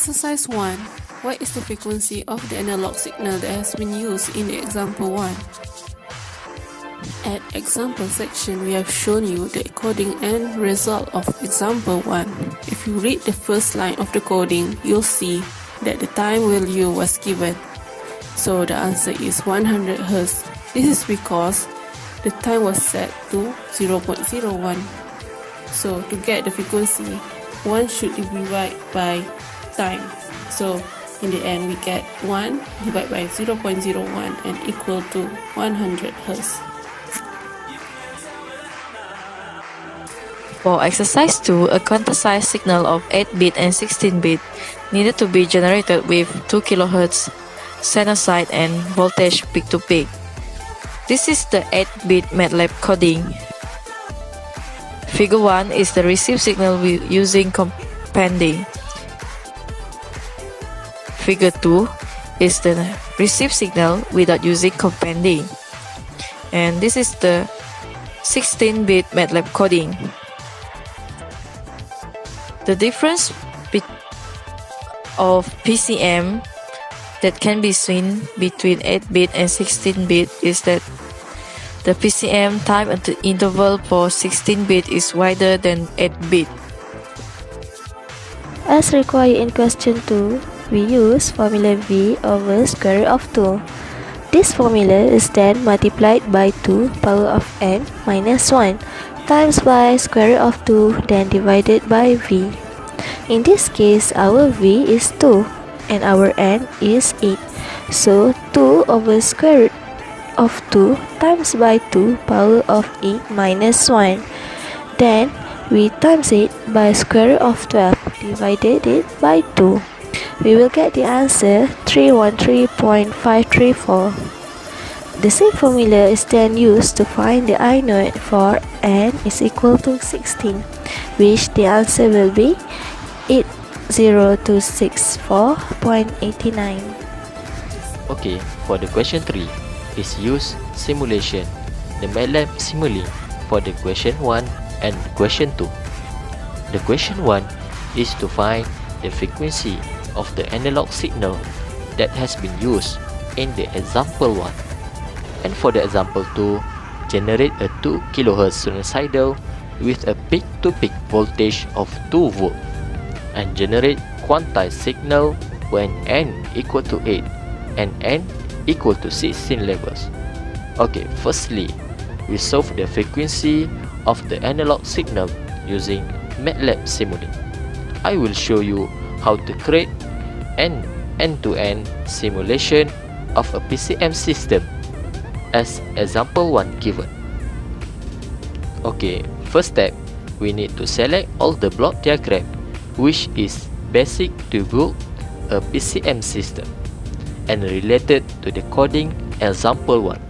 Exercise 1. What is the frequency of the analog signal that has been used in the example 1? At example section, we have shown you the coding and result of example 1. If you read the first line of the coding, you'll see that the time value was given. So the answer is 100 Hz. This is because the time was set to 0.01. So to get the frequency, one should divide by time. So in the end, we get 1 divided by 0.01 and equal to 100 Hz. For exercise 2, a quantized signal of 8-bit and 16-bit needed to be generated with 2 kHz sinusoid and voltage peak-to-peak. This is the 8-bit MATLAB coding. Figure 1 is the received signal using compending. Figure 2 is the received signal without using compending. And this is the 16-bit MATLAB coding. The difference of PCM that can be seen between 8-bit and 16-bit is that the PCM time interval for 16-bit is wider than 8-bit. As required in question 2, we use formula V over square root of 2. This formula is then multiplied by 2 power of n minus 1 times by square root of 2 then divided by V. In this case, our V is 2 and our n is 8. So 2 over square root of 2 times by 2 power of 8 minus 1. Then we times it by square root of 12 divided it by 2. We will get the answer 313.534. The same formula is then used to find the I naught for n is equal to 16, which the answer will be 80264.89. Okay, for the question 3 is use simulation, the MATLAB simile for the question 1 and question 2. The question 1 is to find the frequency of the analog signal that has been used in the example 1. And for the example 2, generate a 2 kHz sinusoidal with a peak-to-peak voltage of 2 volt and generate quantized signal when n equal to 8 and n equal to 16 levels. Okay, firstly, we solve the frequency of the analog signal using MATLAB simile. I will show you how to create an end-to-end simulation of a PCM system as example 1 given. Okay, first step, we need to select all the block diagram which is basic to build a PCM system and related to the coding example 1.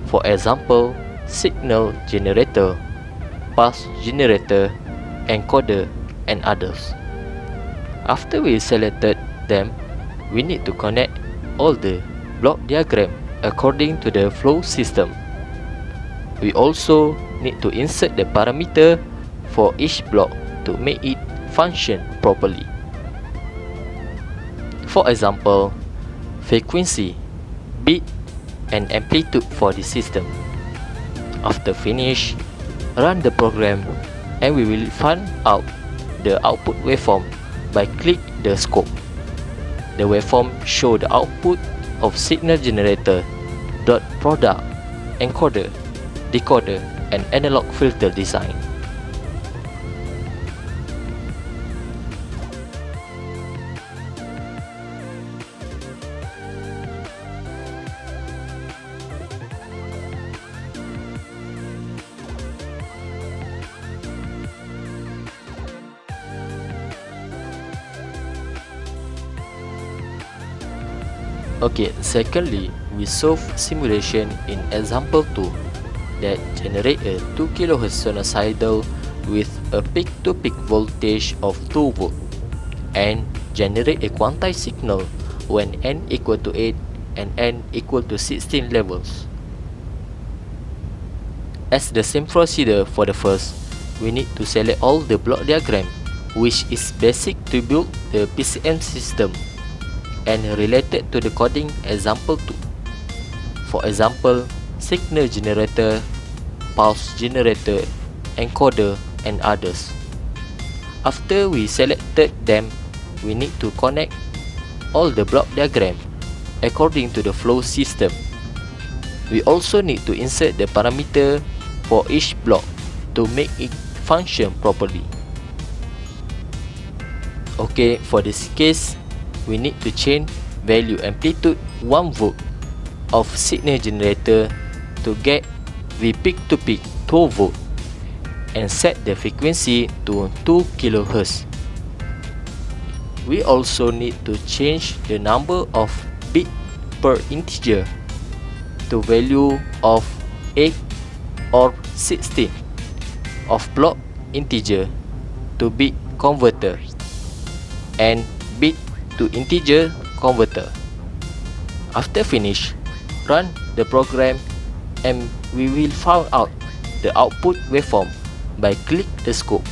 For example, signal generator, pulse generator, encoder, and others. After we selected them, we need to connect all the block diagram according to the flow system. We also need to insert the parameter for each block to make it function properly. For example, frequency, bit, and amplitude for the system. After finish, run the program and we will find out the output waveform by click the scope. The waveform show the output of signal generator, dot product, encoder, decoder, and analog filter design. Okay, secondly, we solve simulation in example 2 that generate a 2 kHz sinusoidal with a peak-to-peak voltage of 2 volt and generate a quantized signal when n equal to 8 and n equal to 16 levels. As the same procedure for the first, we need to select all the block diagram which is basic to build the PCM system and related to the coding example 2. For example, signal generator, pulse generator, encoder, and others. After we selected them, we need to connect all the block diagram according to the flow system. We also need to insert the parameter for each block to make it function properly. Okay, for this case, we need to change value amplitude 1 volt of signal generator to get V peak to peak 2 volt and set the frequency to 2 kHz. We also need to change the number of bit per integer to value of 8 or 16 of block integer to bit converter and bit to integer converter. After finish, run the program and we will find out the output waveform by click the scope.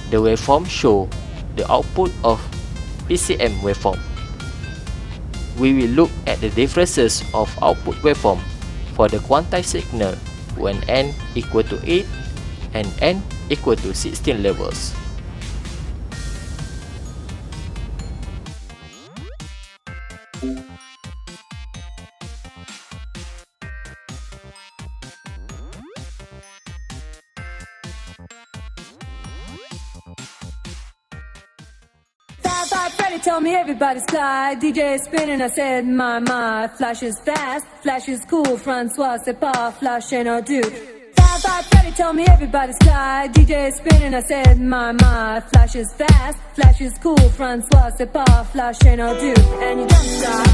The waveform show the output of PCM waveform. We will look at the differences of output waveform for the quantized signal when n equal to 8 and n equal to 16 levels. Freddy told me everybody's fly. DJ spinning, I said my. Flash is fast, flash is cool. Francois, c'est pas flash and I do. Freddy told me everybody's fly. DJ spinning, I said my. Flash is fast, flash is cool. Francois, c'est pas flash and I do. And you don't stop.